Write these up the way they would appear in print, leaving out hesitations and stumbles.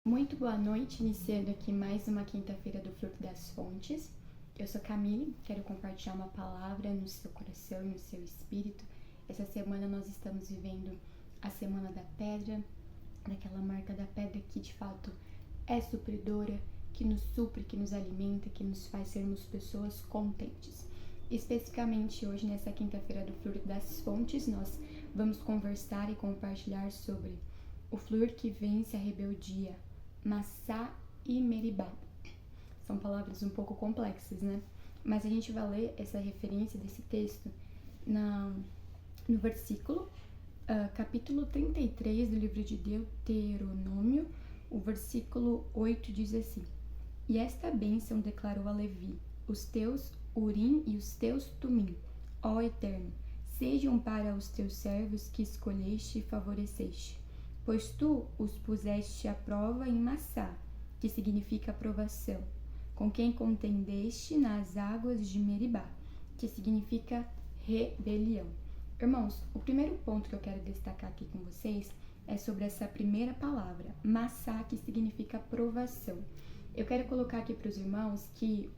Muito boa noite, iniciando aqui mais uma quinta-feira do Fruto das Fontes. Eu sou Camille, quero compartilhar uma palavra no seu coração e no seu espírito. Essa semana nós estamos vivendo a Semana da Pedra, daquela marca da pedra que de fato é supridora, que nos supre, que nos alimenta, que nos faz sermos pessoas contentes. Especificamente hoje, nessa quinta-feira do Fruto das Fontes, nós vamos conversar e compartilhar sobre o flúor que vence a rebeldia, Massá e Meribá. São palavras um pouco complexas, né? Mas a gente vai ler essa referência desse texto no versículo, capítulo 33 do livro de Deuteronômio, o versículo 8 diz assim: E esta bênção declarou a Levi, os teus Urim e os teus Tumim, ó Eterno, sejam para os teus servos que escolheste e favoreceste, pois tu os puseste à prova em Massá, que significa aprovação, com quem contendeste nas águas de Meribá, que significa rebelião. Irmãos, o primeiro ponto que eu quero destacar aqui com vocês é sobre essa primeira palavra, Massá, que significa aprovação. Eu quero colocar aqui para os irmãos que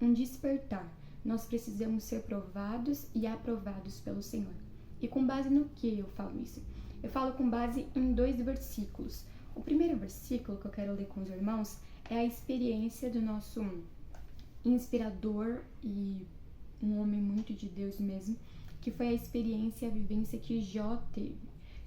um despertar. Nós precisamos ser provados e aprovados pelo Senhor. E com base no que eu falo isso? Eu falo com base em 2 versículos. O primeiro versículo que eu quero ler com os irmãos é a experiência do nosso inspirador e um homem muito de Deus mesmo, que foi a experiência, a vivência que Jó teve.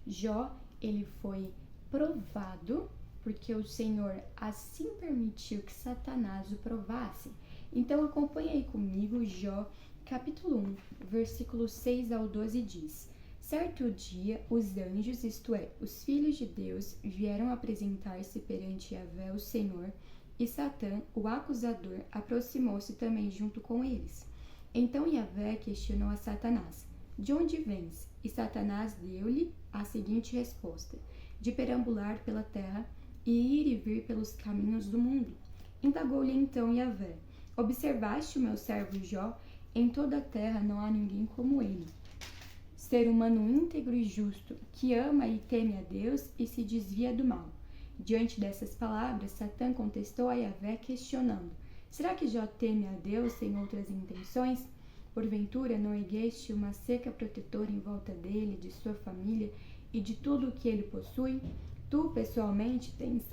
Jó, ele foi provado porque o Senhor assim permitiu que Satanás o provasse. Então acompanha aí comigo Jó, capítulo 1, versículo 6 ao 12 diz: Certo dia, os anjos, isto é, os filhos de Deus, vieram apresentar-se perante Yahvé, o Senhor, e Satã, o acusador, aproximou-se também junto com eles. Então Yahvé questionou a Satanás: De onde vens? E Satanás deu-lhe a seguinte resposta: De perambular pela terra e ir e vir pelos caminhos do mundo. Indagou-lhe então Yahvé: Observaste o meu servo Jó? Em toda a terra não há ninguém como ele, ser humano íntegro e justo, que ama e teme a Deus e se desvia do mal. Diante dessas palavras, Satã contestou a Yahvé, questionando: Será que Jó teme a Deus sem outras intenções? Porventura não ergueste uma cerca protetora em volta dele, de sua família e de tudo o que ele possui? Tu, pessoalmente, tens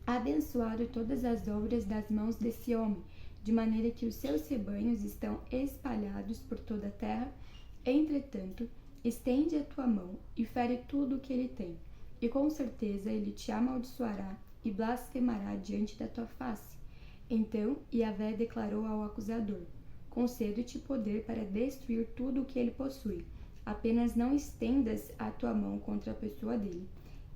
abençoado todas as obras das mãos desse homem, de maneira que os seus rebanhos estão espalhados por toda a terra. Entretanto, estende a tua mão e fere tudo o que ele tem, e com certeza ele te amaldiçoará e blasfemará diante da tua face. Então Yahvé declarou ao acusador: Concedo-te poder para destruir tudo o que ele possui, apenas não estendas a tua mão contra a pessoa dele.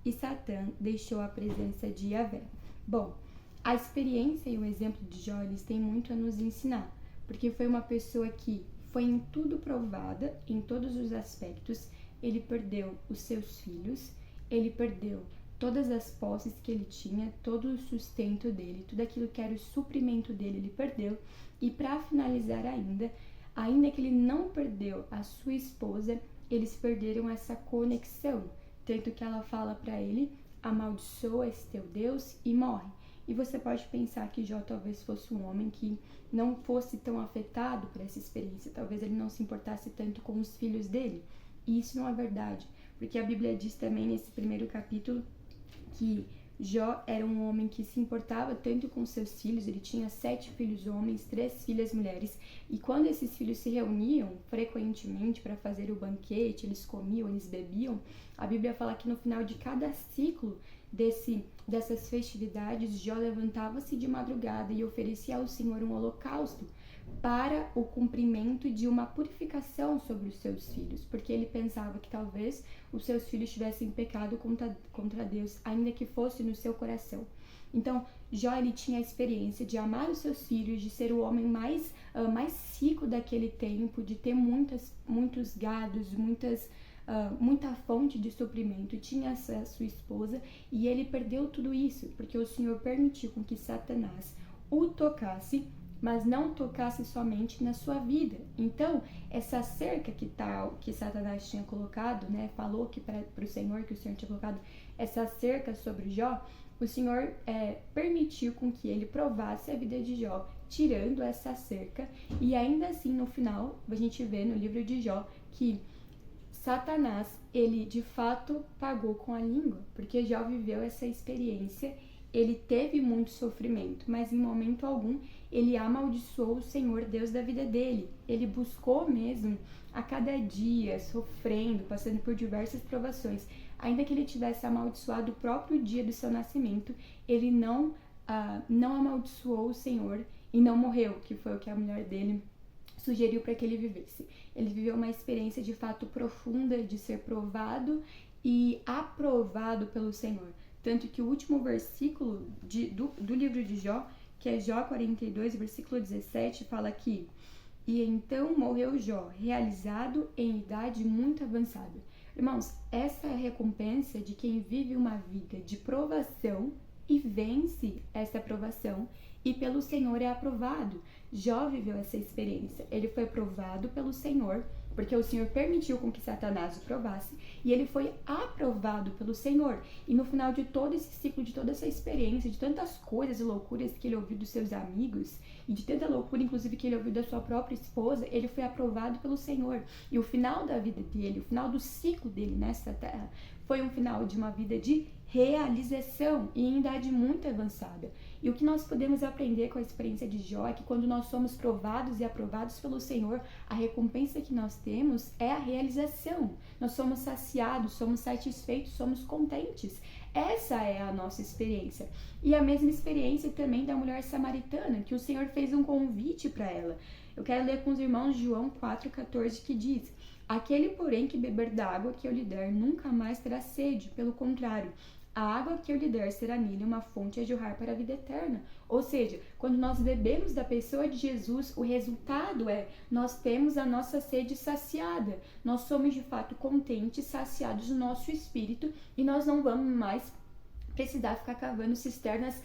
E Satã deixou a presença de Yahvé. Bom, a experiência e o exemplo de Jó, eles têm muito a nos ensinar, porque foi uma pessoa que foi em tudo provada, em todos os aspectos. Ele perdeu os seus filhos, ele perdeu todas as posses que ele tinha, todo o sustento dele, tudo aquilo que era o suprimento dele, ele perdeu. E para finalizar ainda que ele não perdeu a sua esposa, eles perderam essa conexão, tanto que ela fala para ele: amaldiçoa esse teu Deus e morre. E você pode pensar que Jó talvez fosse um homem que não fosse tão afetado por essa experiência. Talvez ele não se importasse tanto com os filhos dele. E isso não é verdade, porque a Bíblia diz também nesse primeiro capítulo que Jó era um homem que se importava tanto com seus filhos. Ele tinha 7 filhos homens, 3 filhas mulheres. E quando esses filhos se reuniam frequentemente para fazer o banquete, eles comiam, eles bebiam, a Bíblia fala que no final de cada ciclo dessas festividades, Jó levantava-se de madrugada e oferecia ao Senhor um holocausto para o cumprimento de uma purificação sobre os seus filhos, porque ele pensava que talvez os seus filhos tivessem pecado contra Deus, ainda que fosse no seu coração. Então, Jó, ele tinha a experiência de amar os seus filhos, de ser o homem mais rico daquele tempo, de ter muitos gados, muita fonte de suprimento. Tinha essa sua esposa e ele perdeu tudo isso, porque o Senhor permitiu com que Satanás o tocasse mas não tocasse somente na sua vida. Então, essa cerca que Satanás tinha colocado, né, falou que para o Senhor, que o Senhor tinha colocado essa cerca sobre Jó, o Senhor permitiu com que ele provasse a vida de Jó, tirando essa cerca, e ainda assim, no final, a gente vê no livro de Jó que Satanás, ele de fato pagou com a língua, porque Jó viveu essa experiência, ele teve muito sofrimento, mas em momento algum ele amaldiçoou o Senhor Deus da vida dele. Ele buscou mesmo a cada dia, sofrendo, passando por diversas provações. Ainda que ele tivesse amaldiçoado o próprio dia do seu nascimento, ele não amaldiçoou o Senhor e não morreu, que foi o que a mulher dele sugeriu para que ele vivesse. Ele viveu uma experiência de fato profunda de ser provado e aprovado pelo Senhor. Tanto que o último versículo do livro de Jó, que é Jó 42, versículo 17, fala aqui: e então morreu Jó, realizado em idade muito avançada. Irmãos, essa é a recompensa de quem vive uma vida de provação e vence essa provação, e pelo Senhor é aprovado. Jó viveu essa experiência. Ele foi provado pelo Senhor, porque o Senhor permitiu com que Satanás o provasse, e ele foi aprovado pelo Senhor. E no final de todo esse ciclo, de toda essa experiência, de tantas coisas e loucuras que ele ouviu dos seus amigos, e de tanta loucura, inclusive, que ele ouviu da sua própria esposa, ele foi aprovado pelo Senhor. E o final da vida dele, o final do ciclo dele nessa terra, foi um final de uma vida de realização e em idade muito avançada. E o que nós podemos aprender com a experiência de Jó é que quando nós somos provados e aprovados pelo Senhor, a recompensa que nós temos é a realização. Nós somos saciados, somos satisfeitos, somos contentes. Essa é a nossa experiência. E a mesma experiência também da mulher samaritana, que o Senhor fez um convite para ela. Eu quero ler com os irmãos João 4,14, que diz: aquele, porém, que beber da água que eu lhe der, nunca mais terá sede. Pelo contrário, a água que eu lhe der será nele uma fonte a jorrar para a vida eterna. Ou seja, quando nós bebemos da pessoa de Jesus, o resultado é nós temos a nossa sede saciada. Nós somos de fato contentes, saciados no nosso espírito, e nós não vamos mais precisar ficar cavando cisternas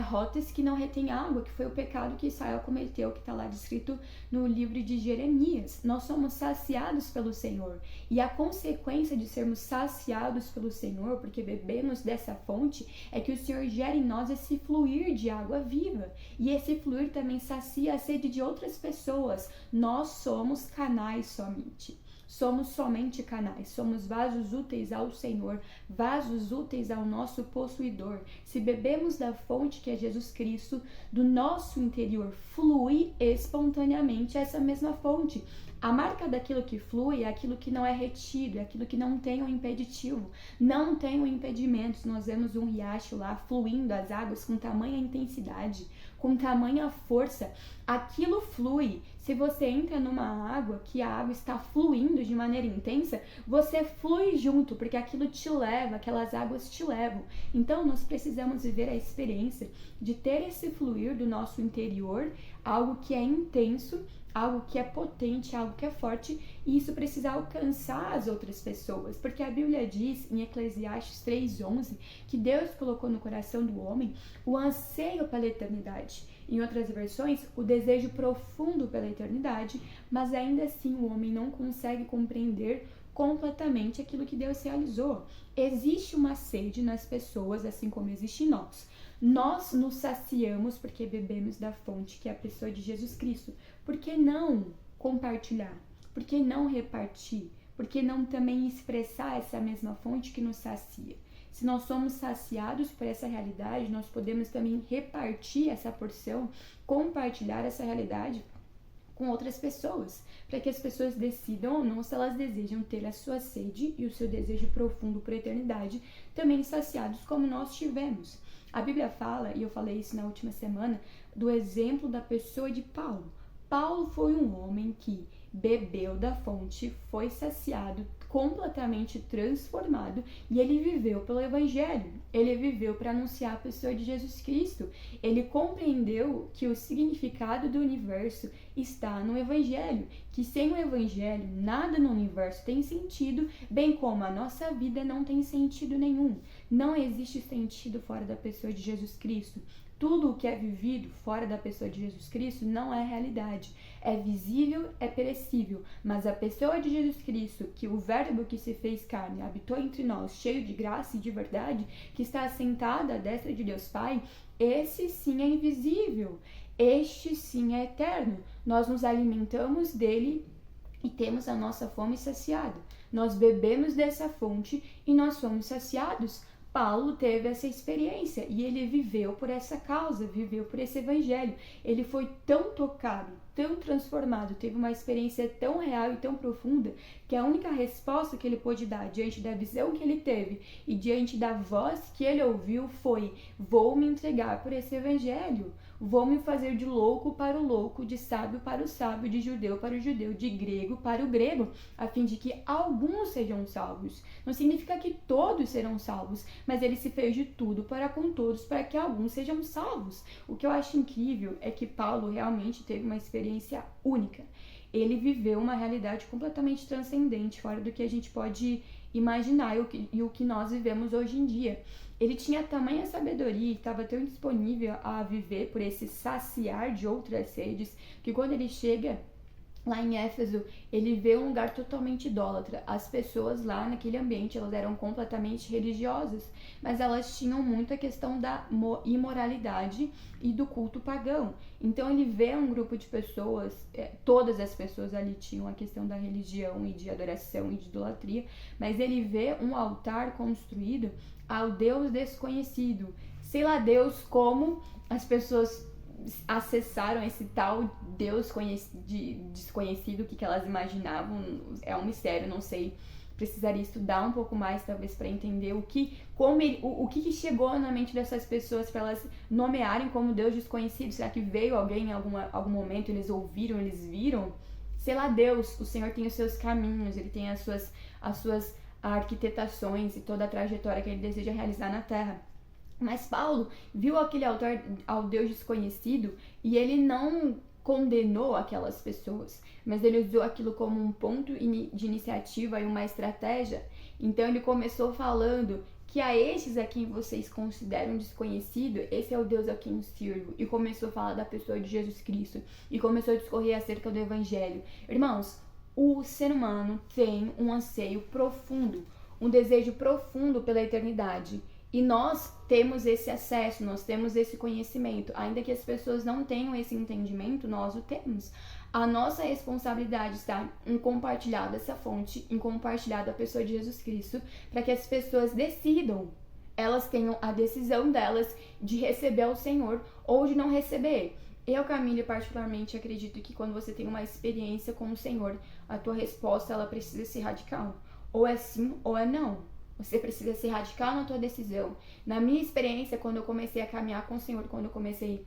rotas que não retêm água, que foi o pecado que Israel cometeu, que está lá descrito no livro de Jeremias. Nós somos saciados pelo Senhor, e a consequência de sermos saciados pelo Senhor, porque bebemos dessa fonte, é que o Senhor gera em nós esse fluir de água viva, e esse fluir também sacia a sede de outras pessoas. Nós somos canais somente. Somos somente canais, somos vasos úteis ao Senhor, vasos úteis ao nosso possuidor. Se bebemos da fonte que é Jesus Cristo, do nosso interior flui espontaneamente essa mesma fonte. A marca daquilo que flui é aquilo que não é retido, é aquilo que não tem um impeditivo, não tem um impedimento. Se nós vemos um riacho lá fluindo as águas com tamanha intensidade, com tamanha força, aquilo flui. Se você entra numa água que a água está fluindo de maneira intensa, você flui junto, porque aquilo te leva, aquelas águas te levam. Então nós precisamos viver a experiência de ter esse fluir do nosso interior, algo que é intenso, algo que é potente, algo que é forte, e isso precisa alcançar as outras pessoas, porque a Bíblia diz em Eclesiastes 3:11 que Deus colocou no coração do homem o anseio pela eternidade. Em outras versões, o desejo profundo pela eternidade, mas ainda assim o homem não consegue compreender completamente aquilo que Deus realizou. Existe uma sede nas pessoas, assim como existe em nós. Nós nos saciamos porque bebemos da fonte que é a pessoa de Jesus Cristo. Por que não compartilhar? Por que não repartir? Por que não também expressar essa mesma fonte que nos sacia? Se nós somos saciados por essa realidade, nós podemos também repartir essa porção, compartilhar essa realidade com outras pessoas, para que as pessoas decidam ou não se elas desejam ter a sua sede e o seu desejo profundo por eternidade também saciados como nós tivemos. A Bíblia fala, e eu falei isso na última semana, do exemplo da pessoa de Paulo. Paulo foi um homem que bebeu da fonte, foi saciado, completamente transformado, e ele viveu pelo Evangelho. Ele viveu para anunciar a pessoa de Jesus Cristo. Ele compreendeu que o significado do universo está no Evangelho, que sem o Evangelho nada no universo tem sentido, bem como a nossa vida não tem sentido nenhum. Não existe sentido fora da pessoa de Jesus Cristo. tudo o que é vivido fora da pessoa de Jesus Cristo não é realidade. É visível, é perecível, mas a pessoa de Jesus Cristo, que o verbo que se fez carne, habitou entre nós, cheio de graça e de verdade, que está assentada à destra de Deus Pai, esse sim é invisível, este sim é eterno. Nós nos alimentamos dele e temos a nossa fome saciada. Nós bebemos dessa fonte e nós somos saciados. Paulo teve essa experiência e ele viveu por essa causa, viveu por esse evangelho. Ele foi tão tocado, tão transformado, teve uma experiência tão real e tão profunda que a única resposta que ele pôde dar diante da visão que ele teve e diante da voz que ele ouviu foi: vou me entregar por esse evangelho. Vou me fazer de louco para o louco, de sábio para o sábio, de judeu para o judeu, de grego para o grego, a fim de que alguns sejam salvos. Não significa que todos serão salvos, mas ele se fez de tudo para com todos, para que alguns sejam salvos. O que eu acho incrível é que Paulo realmente teve uma experiência única. Ele viveu uma realidade completamente transcendente, fora do que a gente pode imaginar e o que nós vivemos hoje em dia. Ele tinha tamanha sabedoria e estava tão disponível a viver por esse saciar de outras sedes, que quando ele chega lá em Éfeso, ele vê um lugar totalmente idólatra. As pessoas lá naquele ambiente, elas eram completamente religiosas, mas elas tinham muito a questão da imoralidade e do culto pagão. Então ele vê um grupo de pessoas, todas as pessoas ali tinham a questão da religião e de adoração e de idolatria, mas ele vê um altar construído ao Deus desconhecido. Sei lá, Deus, como as pessoas acessaram esse tal Deus desconhecido, o que elas imaginavam, é um mistério, não sei, precisaria estudar um pouco mais talvez para entender o que chegou na mente dessas pessoas para elas nomearem como Deus desconhecido. Será que veio alguém em algum momento, eles ouviram, eles viram? Sei lá, Deus, o Senhor tem os seus caminhos, ele tem as suas arquitetações e toda a trajetória que ele deseja realizar na Terra. Mas Paulo viu aquele altar ao Deus desconhecido e ele não condenou aquelas pessoas, mas ele usou aquilo como um ponto de iniciativa e uma estratégia. Então ele começou falando que a esses a quem vocês consideram desconhecido, esse é o Deus a quem eu sirvo. E começou a falar da pessoa de Jesus Cristo e começou a discorrer acerca do Evangelho. Irmãos, o ser humano tem um anseio profundo, um desejo profundo pela eternidade. E nós temos esse acesso, nós temos esse conhecimento. Ainda que as pessoas não tenham esse entendimento, nós o temos. A nossa responsabilidade está em compartilhar dessa fonte, em compartilhar da pessoa de Jesus Cristo, para que as pessoas decidam. Elas tenham a decisão delas de receber o Senhor ou de não receber. Eu, Camille, particularmente acredito que quando você tem uma experiência com o Senhor, a tua resposta ela precisa ser radical. Ou é sim ou é não. Você precisa ser radical na tua decisão. Na minha experiência, quando eu comecei a caminhar com o Senhor, quando eu comecei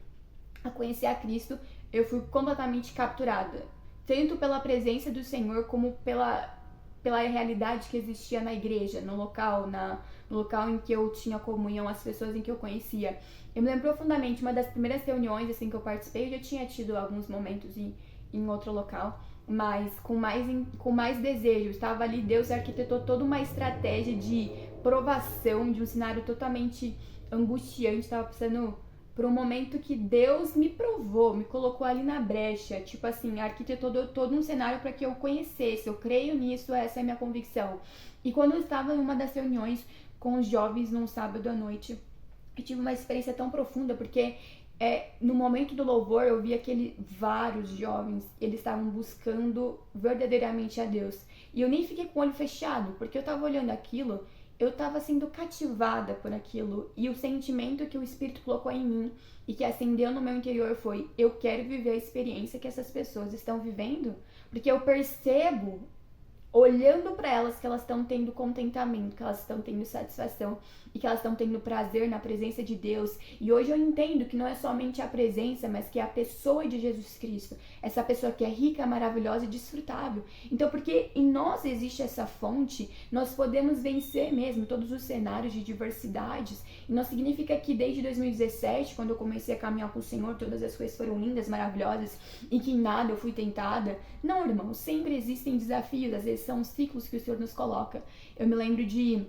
a conhecer a Cristo, eu fui completamente capturada. Tanto pela presença do Senhor, como pela realidade que existia na igreja, no local em que eu tinha comunhão, as pessoas em que eu conhecia. Eu me lembro profundamente, uma das primeiras reuniões assim, que eu participei, eu já tinha tido alguns momentos em outro local, mas com mais desejo. Estava ali, Deus arquitetou toda uma estratégia de provação de um cenário totalmente angustiante. Estava passando por um momento que Deus me provou, me colocou ali na brecha, tipo assim, arquitetou todo um cenário para que eu conhecesse. Eu creio nisso, essa é a minha convicção. E quando eu estava em uma das reuniões com os jovens num sábado à noite, eu tive uma experiência tão profunda, porque no momento do louvor eu vi vários jovens, eles estavam buscando verdadeiramente a Deus. E eu nem fiquei com o olho fechado, porque eu estava olhando aquilo, eu estava sendo cativada por aquilo. E o sentimento que o Espírito colocou em mim e que acendeu no meu interior foi: eu quero viver a experiência que essas pessoas estão vivendo, porque eu percebo, olhando para elas, que elas estão tendo contentamento, que elas estão tendo satisfação e que elas estão tendo prazer na presença de Deus. E hoje eu entendo que não é somente a presença, mas que é a pessoa de Jesus Cristo, essa pessoa que é rica, maravilhosa e desfrutável. Então, porque em nós existe essa fonte, nós podemos vencer mesmo todos os cenários de diversidades. E não significa que desde 2017, quando eu comecei a caminhar com o Senhor, todas as coisas foram lindas, maravilhosas e que em nada eu fui tentada. Não, irmão, sempre existem desafios, às vezes são ciclos que o Senhor nos coloca. Eu me lembro de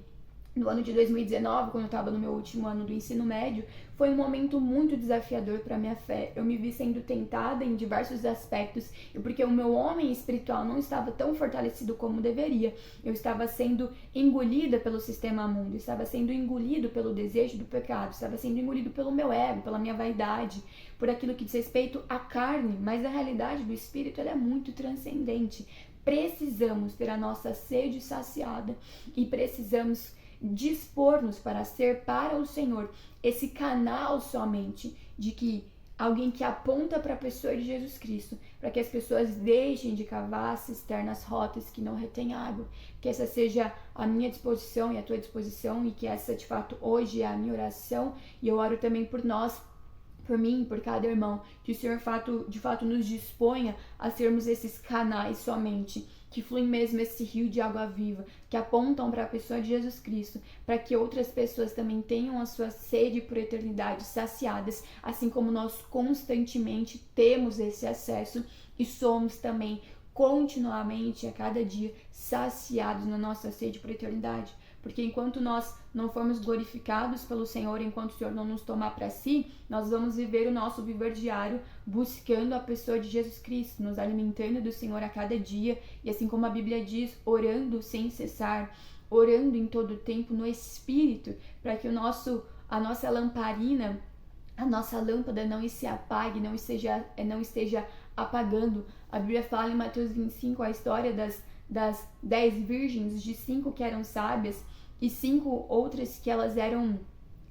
no ano de 2019, quando eu estava no meu último ano do ensino médio, foi um momento muito desafiador para minha fé. Eu me vi sendo tentada em diversos aspectos, e porque o meu homem espiritual não estava tão fortalecido como deveria. Eu estava sendo engolida pelo sistema mundo, estava sendo engolido pelo desejo do pecado, estava sendo engolido pelo meu ego, pela minha vaidade, por aquilo que diz respeito à carne, mas a realidade do espírito ela é muito transcendente. Precisamos ter a nossa sede saciada e precisamos dispor-nos para ser para o Senhor esse canal somente de que alguém que aponta para a pessoa de Jesus Cristo, para que as pessoas deixem de cavar cisternas rotas que não retêm água. Que essa seja a minha disposição e a tua disposição, e que essa de fato hoje é a minha oração, e eu oro também por nós, por mim, por cada irmão, que o Senhor de fato nos disponha a sermos esses canais somente, que fluem mesmo esse rio de água viva, que apontam para a pessoa de Jesus Cristo, para que outras pessoas também tenham a sua sede por eternidade saciadas, assim como nós constantemente temos esse acesso e somos também continuamente, a cada dia, saciados na nossa sede por eternidade. Porque enquanto nós não formos glorificados pelo Senhor, enquanto o Senhor não nos tomar para si, nós vamos viver o nosso viver diário buscando a pessoa de Jesus Cristo, nos alimentando do Senhor a cada dia, e assim como a Bíblia diz, orando sem cessar, orando em todo o tempo no Espírito, para que a nossa lamparina, a nossa lâmpada não se apague, não esteja apagando. A Bíblia fala em Mateus 25 a história das 10 virgens, de 5 que eram sábias e 5 outras que elas eram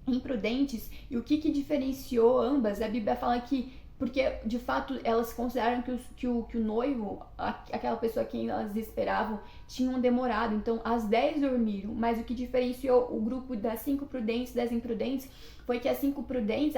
imprudentes. E o que diferenciou ambas? A Bíblia fala que, porque de fato elas consideraram que o noivo, aquela pessoa a quem elas esperavam, tinham demorado. Então as 10 dormiram, mas o que diferenciou o grupo das 5 prudentes das imprudentes foi que as 5 prudentes,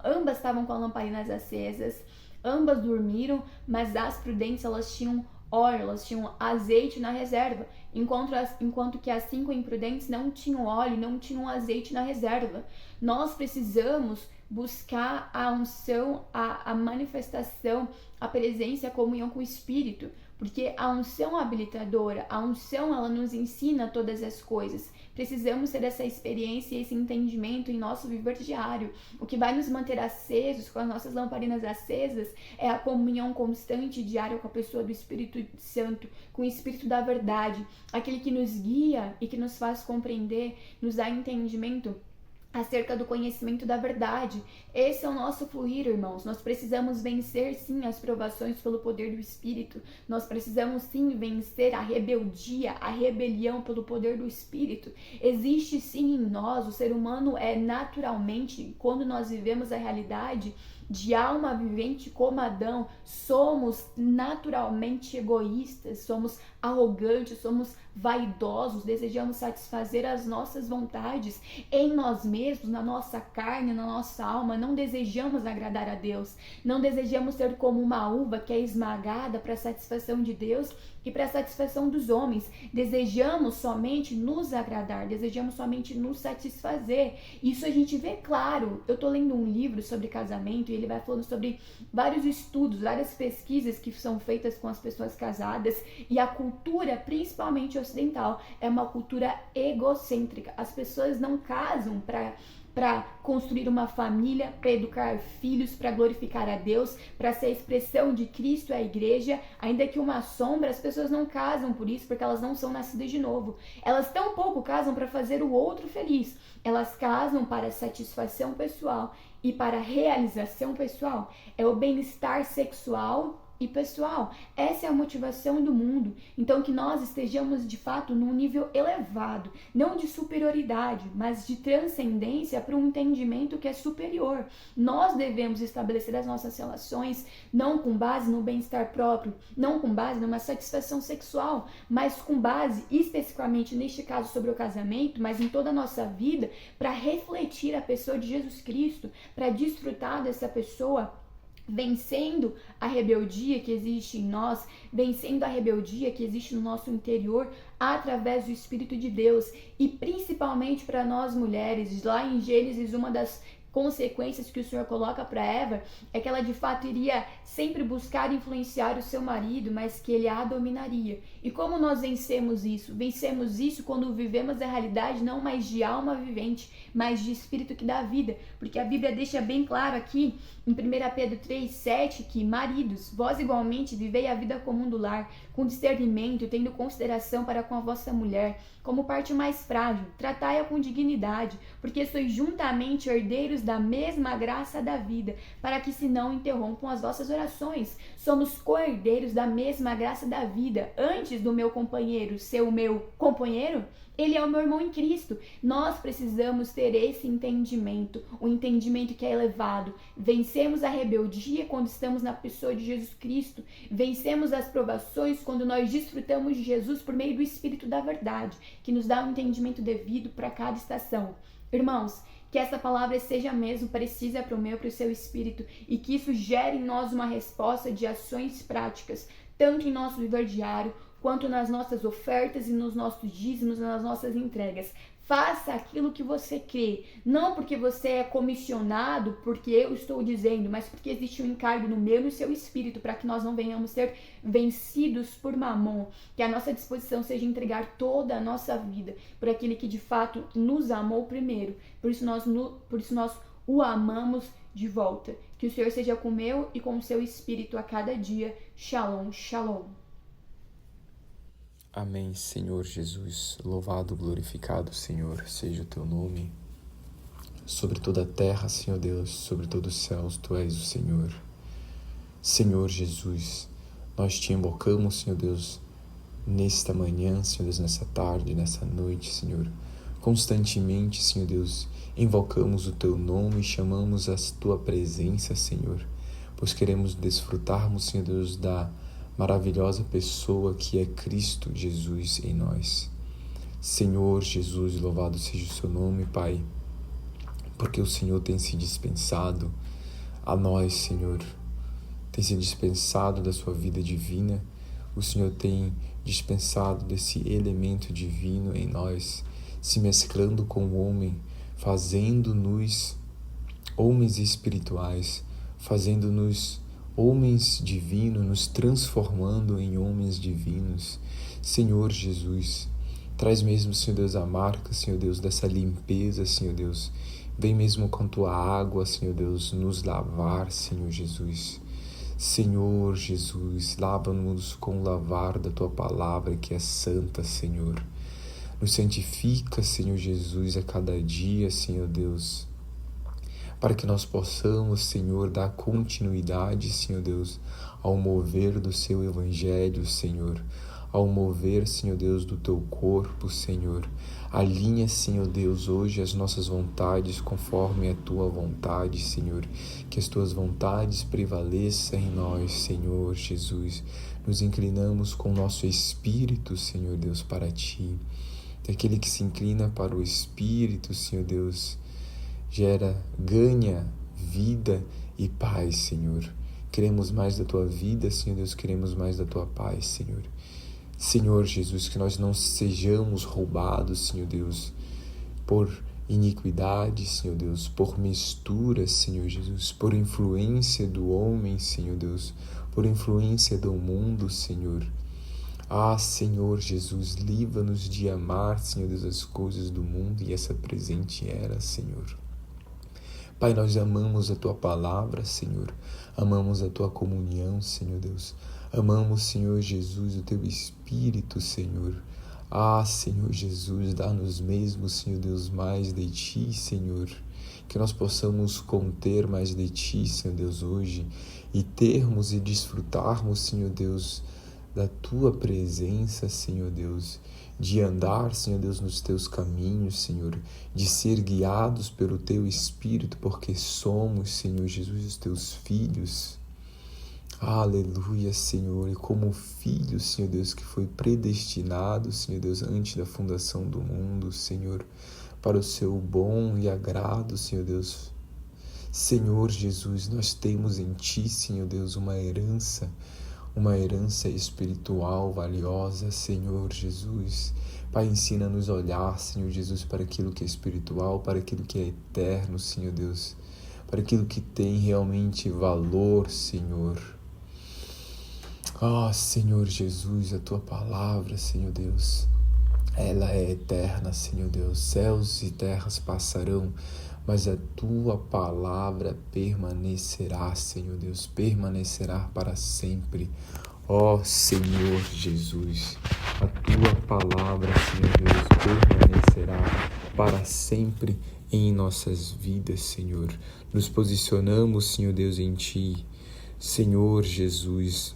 ambas estavam com as lamparinas acesas, ambas dormiram, mas as prudentes elas tinham óleo, elas tinham azeite na reserva, enquanto que as 5 imprudentes não tinham óleo, não tinham azeite na reserva. Nós precisamos buscar a unção, a manifestação, a presença, a comunhão com o Espírito, porque a unção habilitadora, a unção ela nos ensina todas as coisas. Precisamos ter essa experiência e esse entendimento em nosso viver diário. O que vai nos manter acesos, com as nossas lamparinas acesas, é a comunhão constante e diária com a pessoa do Espírito Santo, com o Espírito da verdade, aquele que nos guia e que nos faz compreender, nos dá entendimento acerca do conhecimento da verdade. Esse é o nosso fluir, irmãos. Nós precisamos vencer sim as provações pelo poder do Espírito. Nós precisamos sim vencer a rebeldia, a rebelião pelo poder do Espírito. Existe sim em nós, o ser humano é naturalmente, quando nós vivemos a realidade de alma vivente como Adão, somos naturalmente egoístas, somos arrogantes, somos vaidosos, desejamos satisfazer as nossas vontades em nós mesmos, na nossa carne, na nossa alma. Não desejamos agradar a Deus, não desejamos ser como uma uva que é esmagada para a satisfação de Deus e para a satisfação dos homens. Desejamos somente nos agradar, desejamos somente nos satisfazer. Isso a gente vê claro. Eu tô lendo um livro sobre casamento e ele vai falando sobre vários estudos, várias pesquisas que são feitas com as pessoas casadas, e a cultura, principalmente ocidental, é uma cultura egocêntrica. As pessoas não casam para construir uma família, para educar filhos, para glorificar a Deus, para ser a expressão de Cristo à igreja. Ainda que uma sombra, as pessoas não casam por isso, porque elas não são nascidas de novo. Elas tampouco casam para fazer o outro feliz. Elas casam para satisfação pessoal e para realização pessoal. É o bem-estar sexual e pessoal. Essa é a motivação do mundo. Então que nós estejamos de fato num nível elevado, não de superioridade, mas de transcendência para um entendimento que é superior. Nós devemos estabelecer as nossas relações não com base no bem-estar próprio, não com base numa satisfação sexual, mas com base especificamente neste caso sobre o casamento, mas em toda a nossa vida, para refletir a pessoa de Jesus Cristo, para desfrutar dessa pessoa, vencendo a rebeldia que existe em nós, vencendo a rebeldia que existe no nosso interior através do Espírito de Deus. E principalmente para nós mulheres, lá em Gênesis, uma das consequências que o Senhor coloca para Eva é que ela de fato iria sempre buscar influenciar o seu marido, mas que ele a dominaria. E como nós vencemos isso? Vencemos isso quando vivemos a realidade não mais de alma vivente, mas de espírito que dá vida. Porque a Bíblia deixa bem claro aqui em 1 Pedro 3,7 que maridos, vós igualmente vivei a vida comum do lar, com discernimento, tendo consideração para com a vossa mulher, como parte mais frágil, tratai-a com dignidade, porque sois juntamente herdeiros da mesma graça da vida, para que se não interrompam as vossas orações. Somos co-herdeiros da mesma graça da vida. Antes do meu companheiro ser o meu companheiro, ele é o meu irmão em Cristo. Nós precisamos ter esse entendimento, o entendimento que é elevado. Vencemos a rebeldia quando estamos na pessoa de Jesus Cristo. Vencemos as provações quando nós desfrutamos de Jesus por meio do Espírito da verdade, que nos dá um entendimento devido para cada estação. Irmãos, que essa palavra seja mesmo precisa para o meu, para o seu espírito, e que isso gere em nós uma resposta de ações práticas, tanto em nosso viver diário, quanto nas nossas ofertas e nos nossos dízimos, nas nossas entregas. Faça aquilo que você crê, não porque você é comissionado, porque eu estou dizendo, mas porque existe um encargo no meu e no seu espírito, para que nós não venhamos ser vencidos por Mamon, que a nossa disposição seja entregar toda a nossa vida por aquele que de fato nos amou primeiro, por isso nós o amamos de volta. Que o Senhor seja com o meu e com o seu espírito a cada dia. Shalom, shalom. Amém, Senhor Jesus. Louvado, glorificado, Senhor, seja o teu nome. Sobre toda a terra, Senhor Deus, sobre todos os céus, tu és o Senhor. Senhor Jesus, nós te invocamos, Senhor Deus, nesta manhã, Senhor Deus, nessa tarde, nessa noite, Senhor. Constantemente, Senhor Deus, invocamos o teu nome e chamamos a tua presença, Senhor, pois queremos desfrutarmos, Senhor Deus, da maravilhosa pessoa que é Cristo Jesus em nós. Senhor Jesus, louvado seja o seu nome, Pai, porque o Senhor tem se dispensado a nós, Senhor, tem se dispensado da sua vida divina, o Senhor tem dispensado desse elemento divino em nós, se mesclando com o homem, fazendo-nos homens espirituais, fazendo-nos homens divinos, nos transformando em homens divinos. Senhor Jesus, traz mesmo, Senhor Deus, a marca, Senhor Deus, dessa limpeza, Senhor Deus. Vem mesmo com tua água, Senhor Deus, nos lavar, Senhor Jesus. Senhor Jesus, lava-nos com o lavar da tua palavra que é santa, Senhor. Nos santifica, Senhor Jesus, a cada dia, Senhor Deus, para que nós possamos, Senhor, dar continuidade, Senhor Deus, ao mover do seu Evangelho, Senhor, ao mover, Senhor Deus, do teu corpo, Senhor. Alinha, Senhor Deus, hoje as nossas vontades conforme a tua vontade, Senhor. Que as tuas vontades prevaleçam em nós, Senhor Jesus. Nos inclinamos com o nosso espírito, Senhor Deus, para ti. Aquele que se inclina para o espírito, Senhor Deus, ganha vida e paz, Senhor. Queremos mais da tua vida, Senhor Deus, queremos mais da tua paz, Senhor. Senhor Jesus, que nós não sejamos roubados, Senhor Deus, por iniquidade, Senhor Deus, por mistura, Senhor Jesus, por influência do homem, Senhor Deus, por influência do mundo, Senhor. Ah, Senhor Jesus, livra-nos de amar, Senhor Deus, as coisas do mundo e essa presente era, Senhor. Pai, nós amamos a Tua palavra, Senhor. Amamos a Tua comunhão, Senhor Deus. Amamos, Senhor Jesus, o Teu Espírito, Senhor. Ah, Senhor Jesus, dá-nos mesmo, Senhor Deus, mais de Ti, Senhor. Que nós possamos conter mais de Ti, Senhor Deus, hoje. E termos e desfrutarmos, Senhor Deus, da Tua presença, Senhor Deus, de andar, Senhor Deus, nos Teus caminhos, Senhor, de ser guiados pelo Teu Espírito, porque somos, Senhor Jesus, os Teus filhos. Aleluia, Senhor, e como filho, Senhor Deus, que foi predestinado, Senhor Deus, antes da fundação do mundo, Senhor, para o Seu bom e agrado, Senhor Deus. Senhor Jesus, nós temos em Ti, Senhor Deus, uma herança, uma herança espiritual valiosa, Senhor Jesus. Pai, ensina-nos a olhar, Senhor Jesus, para aquilo que é espiritual, para aquilo que é eterno, Senhor Deus, para aquilo que tem realmente valor, Senhor. Senhor Jesus, a Tua palavra, Senhor Deus, ela é eterna, Senhor Deus. Céus e terras passarão, mas a Tua palavra permanecerá, Senhor Deus, permanecerá para sempre. Senhor Jesus, a Tua palavra, Senhor Deus, permanecerá para sempre em nossas vidas, Senhor. Nos posicionamos, Senhor Deus, em Ti, Senhor Jesus.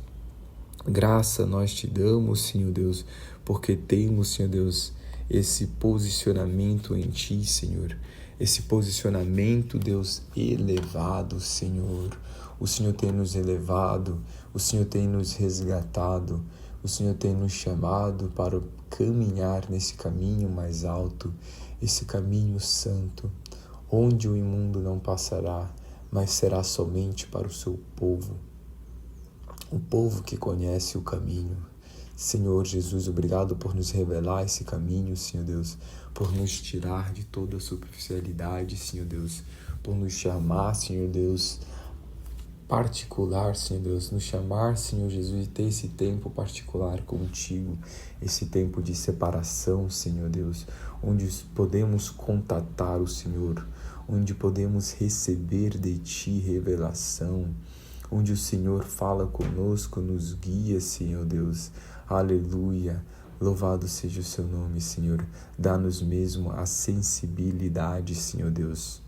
Graça nós Te damos, Senhor Deus, porque temos, Senhor Deus, esse posicionamento em Ti, Senhor. Esse posicionamento, Deus, elevado, Senhor. O Senhor tem nos elevado, o Senhor tem nos resgatado, o Senhor tem nos chamado para caminhar nesse caminho mais alto, esse caminho santo, onde o imundo não passará, mas será somente para o Seu povo. O povo que conhece o caminho. Senhor Jesus, obrigado por nos revelar esse caminho, Senhor Deus, por nos tirar de toda a superficialidade, Senhor Deus, por nos chamar, Senhor Deus, particular, Senhor Deus, nos chamar, Senhor Jesus, e ter esse tempo particular contigo, esse tempo de separação, Senhor Deus, onde podemos contatar o Senhor, onde podemos receber de Ti revelação, onde o Senhor fala conosco, nos guia, Senhor Deus. Aleluia. Louvado seja o Seu nome, Senhor. Dá-nos mesmo a sensibilidade, Senhor Deus,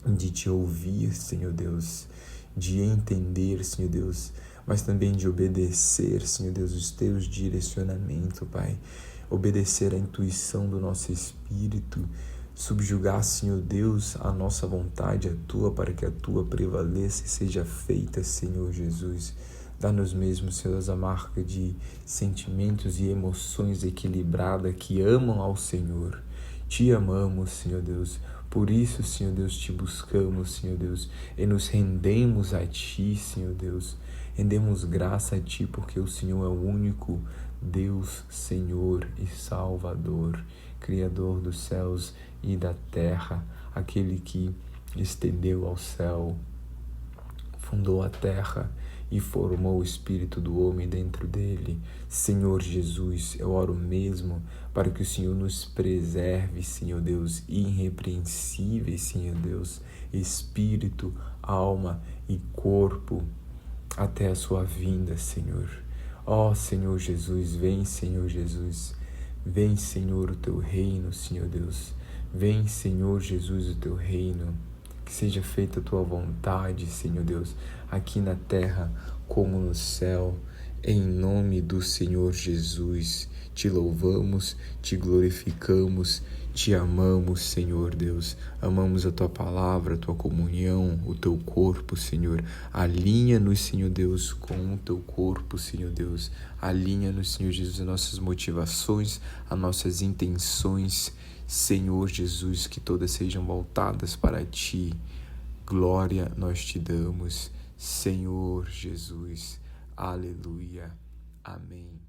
de Te ouvir, Senhor Deus, de entender, Senhor Deus, mas também de obedecer, Senhor Deus, os Teus direcionamentos, Pai. Obedecer à intuição do nosso espírito, subjugar, Senhor Deus, a nossa vontade, a Tua, para que a Tua prevaleça e seja feita, Senhor Jesus. Dá-nos mesmo, Senhor Deus, a marca de sentimentos e emoções equilibradas que amam ao Senhor. Te amamos, Senhor Deus. Por isso, Senhor Deus, Te buscamos, Senhor Deus, e nos rendemos a Ti, Senhor Deus. Rendemos graça a Ti, porque o Senhor é o único Deus, Senhor e Salvador, Criador dos céus e da terra, aquele que estendeu ao céu, fundou a terra e formou o espírito do homem dentro dele. Senhor Jesus, eu oro mesmo para que o Senhor nos preserve, Senhor Deus, irrepreensíveis, Senhor Deus, espírito, alma e corpo, até a Sua vinda, Senhor. Senhor Jesus, vem, Senhor Jesus. Vem, Senhor, o Teu reino, Senhor Deus. Vem, Senhor Jesus, o Teu reino. Que seja feita a Tua vontade, Senhor Deus, aqui na terra como no céu. Em nome do Senhor Jesus, Te louvamos, Te glorificamos, Te amamos, Senhor Deus. Amamos a Tua palavra, a Tua comunhão, o Teu corpo, Senhor. Alinha-nos, Senhor Deus, com o Teu corpo, Senhor Deus. Alinha-nos, Senhor Jesus, as nossas motivações, as nossas intenções, Senhor Jesus, que todas sejam voltadas para Ti. Glória nós Te damos, Senhor Jesus. Aleluia. Amém.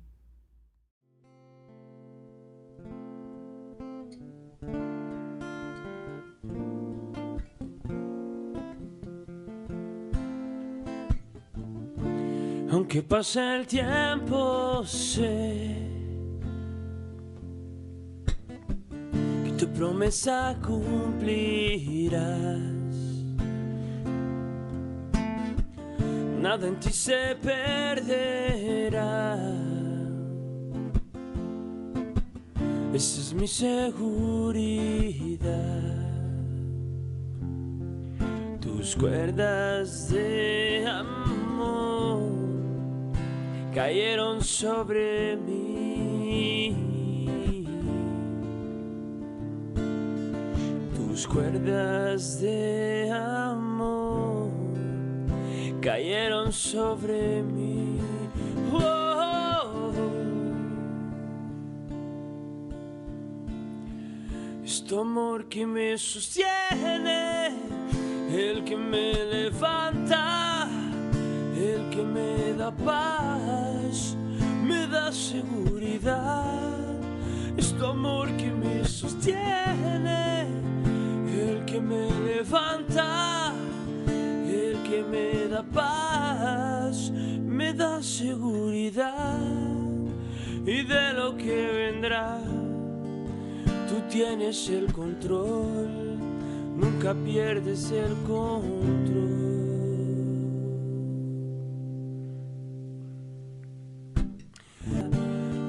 Aunque pase el tiempo, sé que tu promesa cumplirás. Nada en ti se perderá. Esa es mi seguridad. Tus cuerdas de amor cayeron sobre mí. Tus cuerdas de amor cayeron sobre mí. Es tu amor que me sostiene, el que me levanta, el que me da paz, me da seguridad. Es tu amor que me sostiene, el que me levanta, el que me da paz, me da seguridad. Y de lo que vendrá, tú tienes el control, nunca pierdes el control.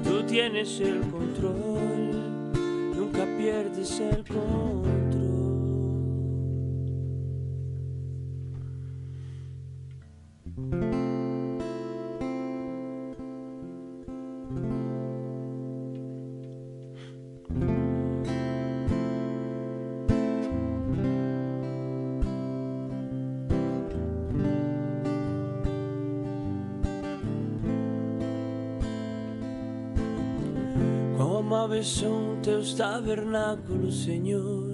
Tú tienes el control, nunca pierdes el control. Quão amáveis são teus tabernáculos, Senhor.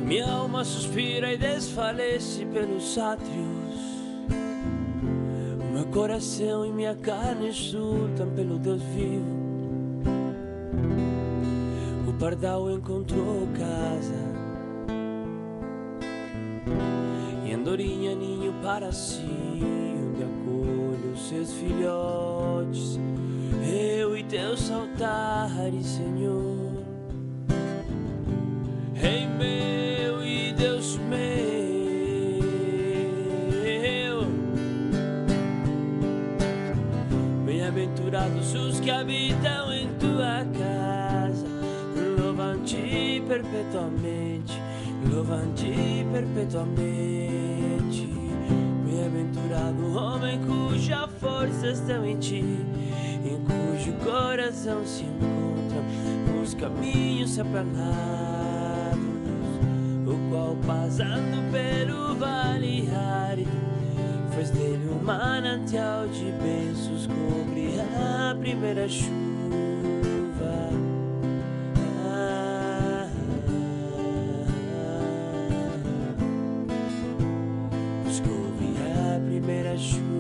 Minha alma suspira e desfalece pelos átrios. O meu coração e minha carne exultam pelo Deus vivo. O pardal encontrou casa e andorinha ninho para si, onde acolhe os seus filhotes. Eu e teus altares, Senhor. Rei meu e Deus meu. Bem-aventurados os que habitam em tua casa. Louvam-te perpetuamente, louvam-te perpetuamente. Bem-aventurado o homem cuja força estão em ti, em cujo coração se encontram os caminhos aplanados, o qual passando pelo vale árido, faz dele um manancial de bênçãos, cobre a primeira chuva. Pois cobre a primeira chuva.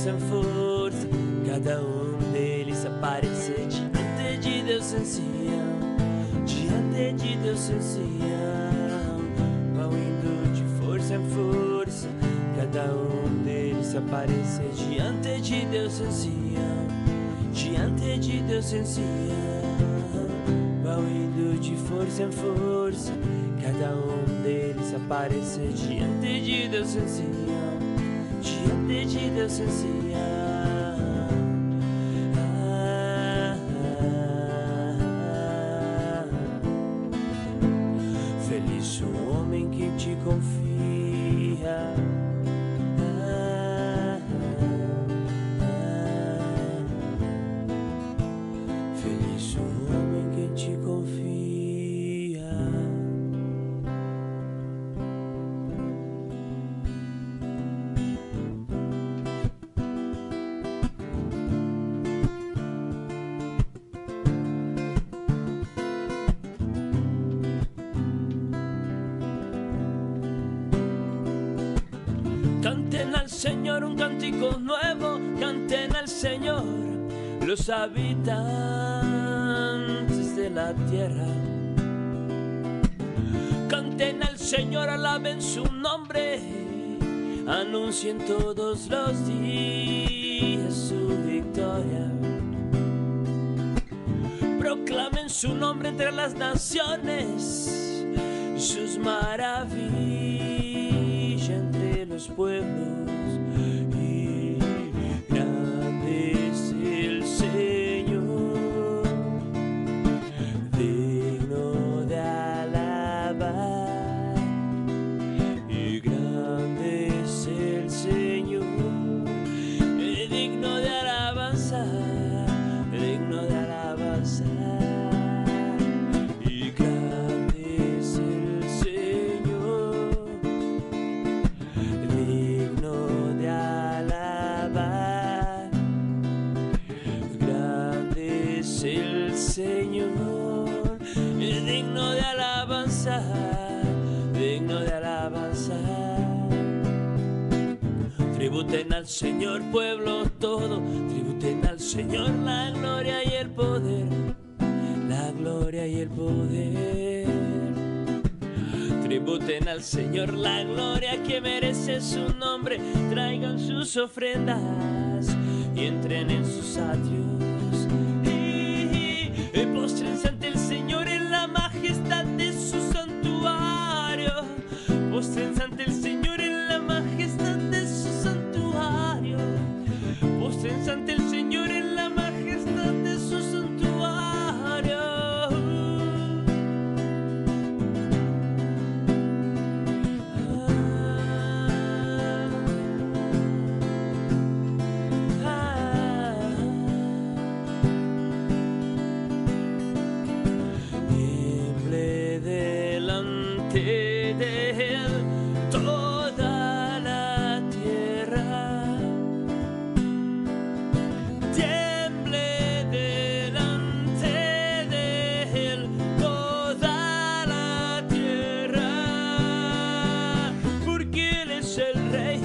Em força, cada um deles aparecer diante de Deus ancião, diante de Deus ancião. Vão indo de força em força, cada um deles aparecer diante de Deus ancião, diante de Deus ancião. Vão indo de força em força, cada um deles aparecer diante de Deus ancião, diante de Deus ancião. Feliz o homem que te confia. Feliz o homem que te confia. Canten al Señor un cántico nuevo, canten al Señor los habitantes de la tierra. Canten al Señor, alaben su nombre, anuncien todos los días su victoria. Proclamen su nombre entre las naciones, sus maravillas entre los pueblos. Y grande es el Señor, digno de alabar. Y grande es el Señor, digno de alabanza, digno de alabanza. Y grande es el Señor, digno digno de alabanza. Tributen al Señor, pueblo todo, tributen al Señor la gloria y el poder, la gloria y el poder. Tributen al Señor la gloria que merece su nombre, traigan sus ofrendas y entren en sus atrios. Y postrense ante el Señor en la majestad de su santuario. Postrense ante el Señor en la majestad de su santuario. Postrense ante el Señor en la majestad de su santuario. Tiemble delante de él toda la tierra. Tiemble delante de él toda la tierra. Porque él es el rey.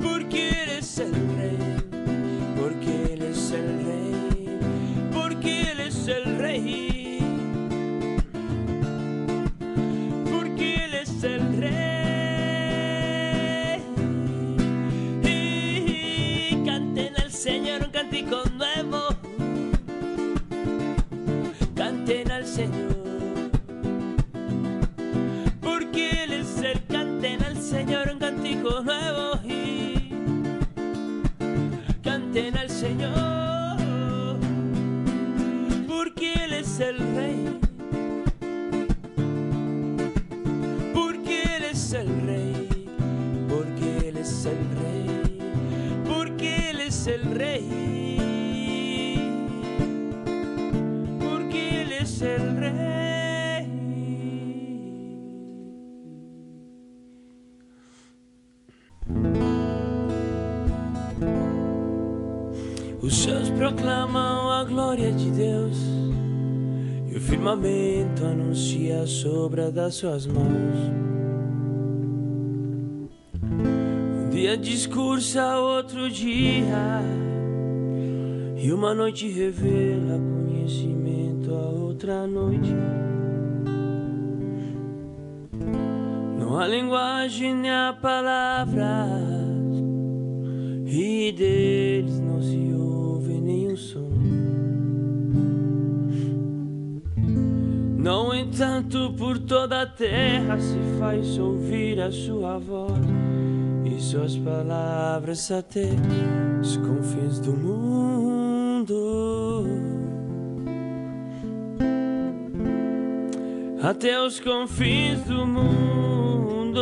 Porque él es el rey. Porque él es el rey. Porque él es el rey. Porque él es el rey. Y canten al Señor un cántico nuevo. Canten al Señor. Porque él es el, canten al Señor un cántico nuevo. Y canten al Señor. Porque él es el rey. Porque él es el rey. Porque él es el rey. Porque él es el rey. Porque él es el rey. Os céus proclamam a glória de Deus e o firmamento anuncia a sobra das suas mãos. Um dia discursa outro dia e uma noite revela conhecimento a outra noite. Não há linguagem nem há palavras e deles não se ouve nenhum som. No entanto, por toda a terra se faz ouvir a sua voz e suas palavras até os confins do mundo. Até os confins do mundo.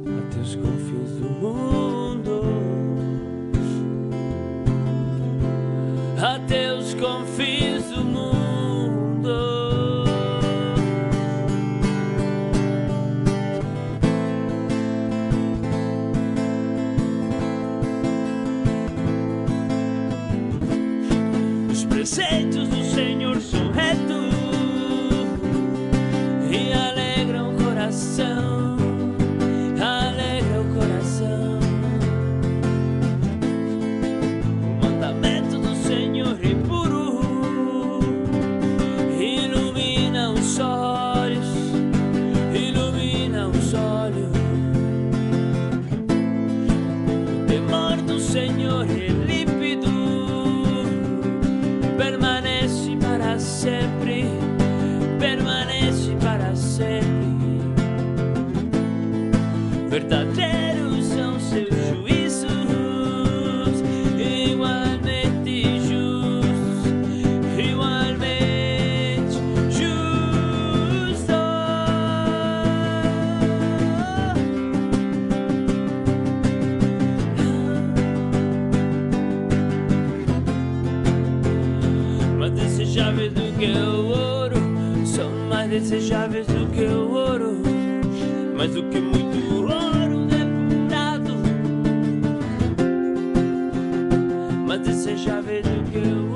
Até os confins do mundo. Até os confins do mundo. Os preceitos do Senhor são retos e alegram o coração, alegra o coração. O mandamento do Senhor é puro, ilumina os olhos, ilumina os olhos. O temor do Senhor é límpido, permanece para sempre, permanece para sempre. Verdadeiros são seus juízos, igualmente justos, igualmente justos. Mais desejáveis do que o ouro, são mais desejáveis do que o ouro, mais do que muito ouro depurado, mais desejáveis do que o